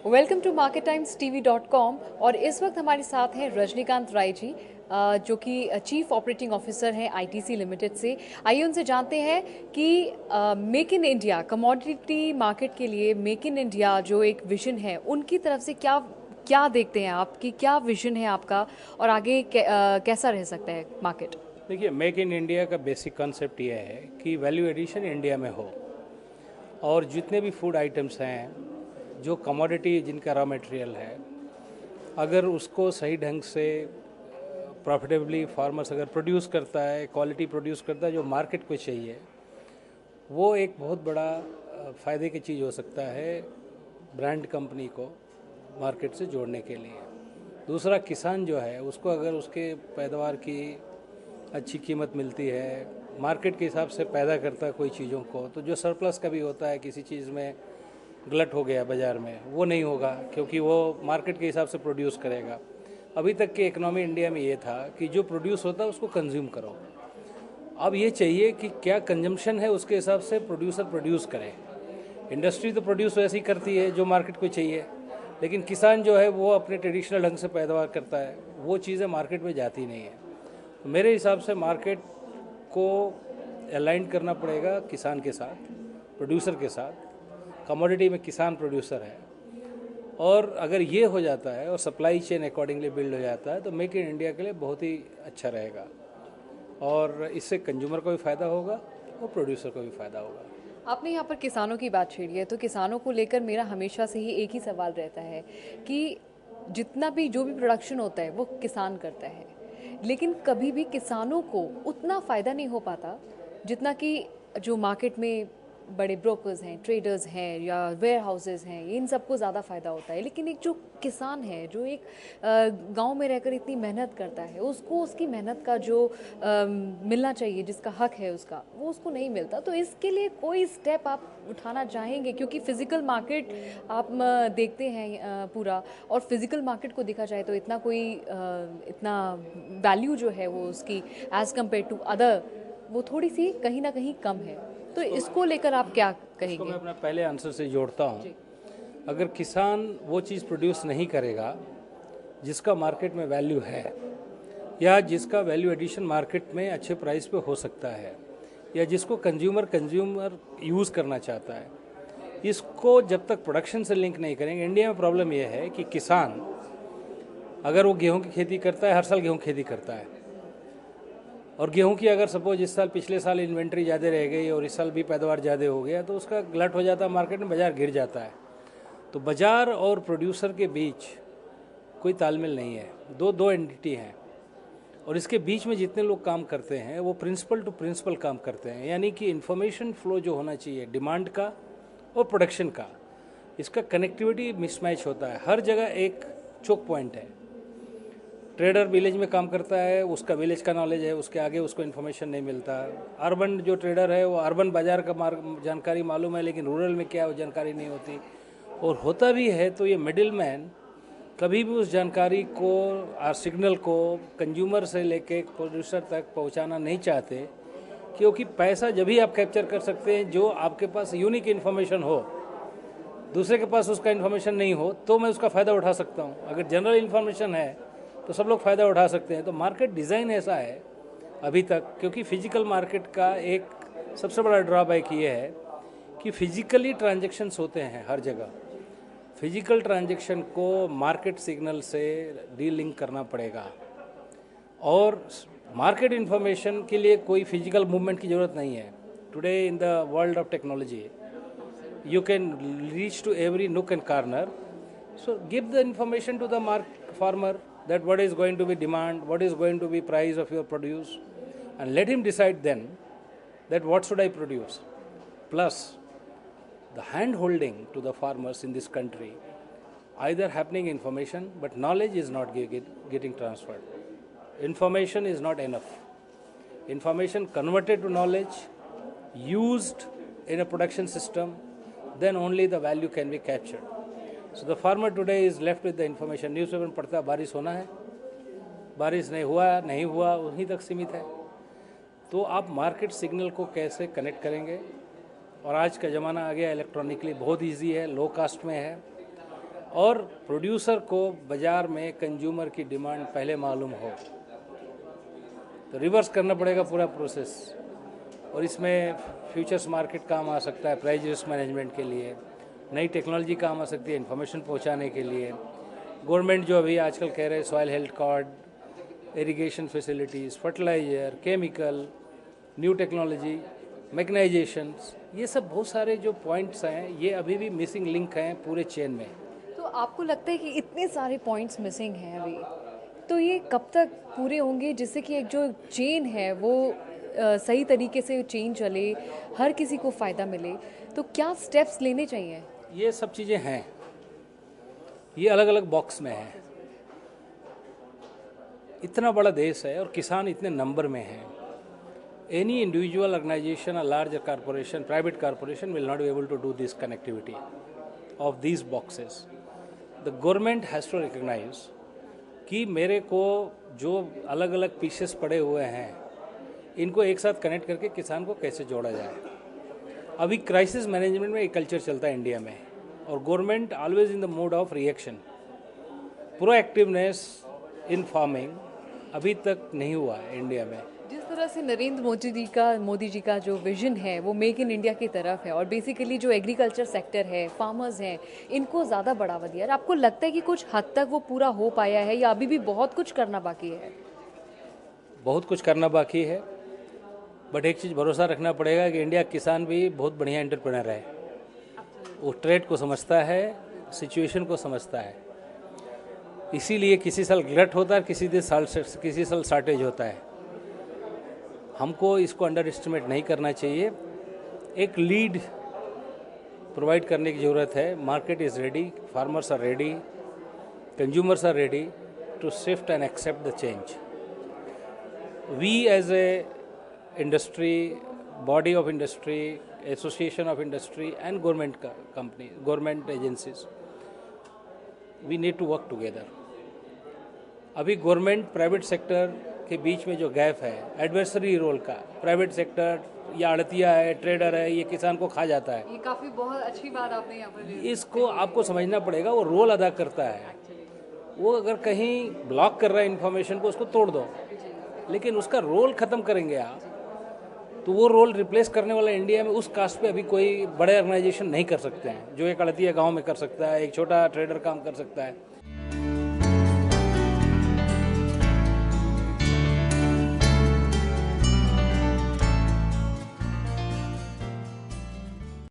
Welcome to marketimestv.com। और इस वक्त हमारे साथ हैं रजनीकांत राय जी, जो कि चीफ ऑपरेटिंग ऑफिसर हैं आईटीसी लिमिटेड से। आइए उनसे जानते हैं कि make in India commodity market के लिए मेक इन इंडिया जो एक विजन है उनकी तरफ से क्या क्या देखते हैं आप, कि क्या विजन है आपका और आगे कैसा रह सकता है मार्केट। देखिए, मेक इन इंडिया का बेसिक कॉन्सेप्ट ये है कि वैल्यू एडिशन इंडिया में हो और जितने भी फूड आइटम्स हैं, जो कमोडिटी जिनका रॉ मटेरियल है, अगर उसको सही ढंग से प्रॉफिटेबली फार्मर्स अगर प्रोड्यूस करता है, क्वालिटी प्रोड्यूस करता है जो मार्केट को चाहिए, वो एक बहुत बड़ा फ़ायदे की चीज़ हो सकता है ब्रांड कंपनी को मार्केट से जोड़ने के लिए। दूसरा, किसान जो है उसको अगर उसके पैदावार की अच्छी कीमत मिलती है, मार्केट के हिसाब से पैदा करता है कोई चीज़ों को, तो जो सरप्लस का भी होता है, किसी चीज़ में गलत हो गया बाज़ार में, वो नहीं होगा क्योंकि वो मार्केट के हिसाब से प्रोड्यूस करेगा। अभी तक की इकोनॉमी इंडिया में ये था कि जो प्रोड्यूस होता है उसको कंज्यूम करो। अब ये चाहिए कि क्या कंजम्पशन है उसके हिसाब से प्रोड्यूसर प्रोड्यूस करे। इंडस्ट्री तो प्रोड्यूस वैसे ही करती है जो मार्केट को चाहिए, लेकिन किसान जो है वो अपने ट्रेडिशनल ढंग से पैदावार करता है, वो चीज़ें मार्केट में जाती नहीं है। तो मेरे हिसाब से मार्केट को अलाइन करना पड़ेगा किसान के साथ, प्रोड्यूसर के साथ। कमोडिटी में किसान प्रोड्यूसर है, और अगर ये हो जाता है और सप्लाई चेन अकॉर्डिंगली बिल्ड हो जाता है तो मेक इन इंडिया के लिए बहुत ही अच्छा रहेगा, और इससे कंज्यूमर को भी फ़ायदा होगा और प्रोड्यूसर को भी फ़ायदा होगा। आपने यहाँ पर किसानों की बात छेड़ी है, तो किसानों को लेकर मेरा हमेशा से ही एक ही सवाल रहता है कि जितना भी जो भी प्रोडक्शन होता है वो किसान करता है, लेकिन कभी भी किसानों को उतना फ़ायदा नहीं हो पाता जितना कि जो मार्केट में बड़े ब्रोकर्स हैं, ट्रेडर्स हैं या वेयर हाउसेज हैं, इन सबको ज़्यादा फ़ायदा होता है। लेकिन एक जो किसान है, जो एक गांव में रहकर इतनी मेहनत करता है, उसको उसकी मेहनत का जो मिलना चाहिए, जिसका हक है उसका, वो उसको नहीं मिलता। तो इसके लिए कोई स्टेप आप उठाना चाहेंगे? क्योंकि फिज़िकल मार्केट आप देखते हैं पूरा, और फिज़िकल मार्केट को देखा जाए तो इतना कोई इतना वैल्यू जो है वो उसकी एज़ कम्पेयर टू अदर, वो थोड़ी सी कहीं ना कहीं कम है। तो इसको लेकर आप क्या इसको कहेंगे? मैं अपना पहले आंसर से जोड़ता हूँ। अगर किसान वो चीज़ प्रोड्यूस नहीं करेगा जिसका मार्केट में वैल्यू है, या जिसका वैल्यू एडिशन मार्केट में अच्छे प्राइस पे हो सकता है, या जिसको कंज्यूमर यूज़ करना चाहता है, इसको जब तक प्रोडक्शन से लिंक नहीं करेंगे। इंडिया में प्रॉब्लम यह है कि किसान अगर वो गेहूं की खेती करता है, हर साल गेहूं खेती करता है, और गेहूं की अगर सपोज इस साल पिछले साल इन्वेंट्री ज़्यादा रह गई और इस साल भी पैदावार ज़्यादा हो गया, तो उसका गलट हो जाता है, मार्केट में बाज़ार गिर जाता है। तो बाज़ार और प्रोड्यूसर के बीच कोई तालमेल नहीं है, दो दो एंटिटी हैं, और इसके बीच में जितने लोग काम करते हैं वो प्रिंसिपल टू प्रिंसिपल काम करते हैं। यानी कि इन्फॉर्मेशन फ्लो जो होना चाहिए डिमांड का और प्रोडक्शन का, इसका कनेक्टिविटी मिसमैच होता है। हर जगह एक चोक पॉइंट है। ट्रेडर विलेज में काम करता है, उसका विलेज का नॉलेज है, उसके आगे उसको इन्फॉर्मेशन नहीं मिलता। अर्बन जो ट्रेडर है वो अर्बन बाज़ार का जानकारी मालूम है, लेकिन रूरल में क्या है वो जानकारी नहीं होती, और होता भी है तो ये मिडिल मैन कभी भी उस जानकारी को और सिग्नल को कंज्यूमर से लेके प्रोड्यूसर तक पहुंचाना नहीं चाहते, क्योंकि पैसा जब भी आप कैप्चर कर सकते हैं जो आपके पास यूनिक इन्फॉर्मेशन हो, दूसरे के पास उसका इन्फॉर्मेशन नहीं हो तो मैं उसका फ़ायदा उठा सकता हूं। अगर जनरल इन्फॉर्मेशन है तो सब लोग फ़ायदा उठा सकते हैं। तो मार्केट डिज़ाइन ऐसा है अभी तक, क्योंकि फिजिकल मार्केट का एक सबसे बड़ा ड्रॉबैक ये है कि फिजिकली ट्रांजेक्शन्स होते हैं हर जगह। फिजिकल ट्रांजैक्शन को मार्केट सिग्नल से डीलिंक करना पड़ेगा, और मार्केट इन्फॉर्मेशन के लिए कोई फिजिकल मूवमेंट की ज़रूरत नहीं है। Today in the world of technology you can reach to every nook and corner. So give the information to the farmer that what is going to be demand, what is going to be price of your produce, and let him decide then that what should I produce. Plus the hand holding to the farmers in this country, either happening information, but knowledge is not getting transferred. Information is not enough. Information converted to knowledge, used in a production system, then only the value can be captured. So the farmer today is left with the information. Newspaper में पढ़ता है बारिश होना है, बारिश नहीं हुआ वहीं तक सीमित है। तो आप मार्केट सिग्नल को कैसे कनेक्ट करेंगे? और आज का ज़माना आ गया इलेक्ट्रॉनिकली, बहुत इजी है, लो कास्ट में है, और प्रोड्यूसर को बाज़ार में कंज्यूमर की डिमांड पहले मालूम हो, तो रिवर्स करना पड़ेगा पूरा प्रोसेस। और इसमें फ्यूचर्स मार्केट काम आ सकता है प्राइस रिस्क मैनेजमेंट के लिए, नई टेक्नोलॉजी काम आ सकती है इन्फॉर्मेशन पहुंचाने के लिए। गवर्नमेंट जो अभी आजकल कह रहे हैं soil health card, irrigation facilities, fertiliser, chemical, new technology, mechanisation, ये सब बहुत सारे जो पॉइंट्स हैं ये अभी भी मिसिंग लिंक हैं पूरे चेन में। तो आपको लगता है कि इतने सारे पॉइंट्स मिसिंग हैं अभी, तो ये कब तक पूरे होंगे जिससे कि एक जो चेन है वो सही तरीके से चेन चले, हर किसी को फ़ायदा मिले? तो क्या स्टेप्स लेने चाहिए? ये सब चीज़ें हैं, ये अलग अलग बॉक्स में हैं। इतना बड़ा देश है और किसान इतने नंबर में हैं। Any individual organisation, a large corporation, private corporation will not be able to do this connectivity of these boxes. The government has to recognise कि मेरे को जो अलग अलग पीसेस पड़े हुए हैं इनको एक साथ कनेक्ट करके किसान को कैसे जोड़ा जाए। अभी क्राइसिस मैनेजमेंट में एक कल्चर चलता है इंडिया में, और government always in the mode of reaction. Proactiveness in farming अभी तक नहीं हुआ है इंडिया में। जिस तरह से नरेंद्र मोदी जी का जो विजन है वो मेक इन इंडिया की तरफ है, और बेसिकली जो एग्रीकल्चर सेक्टर है, फार्मर्स हैं, इनको ज़्यादा बढ़ावा दिया है, आपको लगता है कि कुछ हद तक वो पूरा हो पाया है या अभी भी बहुत कुछ करना बाकी है? बहुत कुछ करना बाकी है, बट एक चीज़ भरोसा रखना पड़ेगा कि इंडिया किसान भी बहुत बढ़िया एंटरप्रेनर है। वो ट्रेड को समझता है, सिचुएशन को समझता है, इसीलिए किसी साल ग्लट होता है, किसी साल शॉर्टेज होता है। हमको इसको अंडर एस्टिमेट नहीं करना चाहिए। एक लीड प्रोवाइड करने की ज़रूरत है। Market is ready, farmers are ready, consumers are ready to shift and accept the change. We as a industry, body of industry, association of industry and government company, government agencies, we need to work together. अभी government private sector के बीच में जो gap है, adversary role का, private sector या आड़तिया है, ट्रेडर है, ये किसान को खा जाता है। ये काफ़ी बहुत अच्छी बात आपने यहाँ पर इसको आपको समझना पड़ेगा, वो रोल अदा करता है। वो अगर कहीं ब्लॉक कर रहा है इन्फॉर्मेशन को, उसको तोड़ दो, लेकिन उसका रोल ख़त्म करेंगे आप तो वो रोल रिप्लेस करने वाला इंडिया में उस कास्ट पे अभी कोई बड़े ऑर्गेनाइजेशन नहीं कर सकते हैं। जो एक आड़तिया गाँव में कर सकता है, एक छोटा ट्रेडर काम कर सकता है,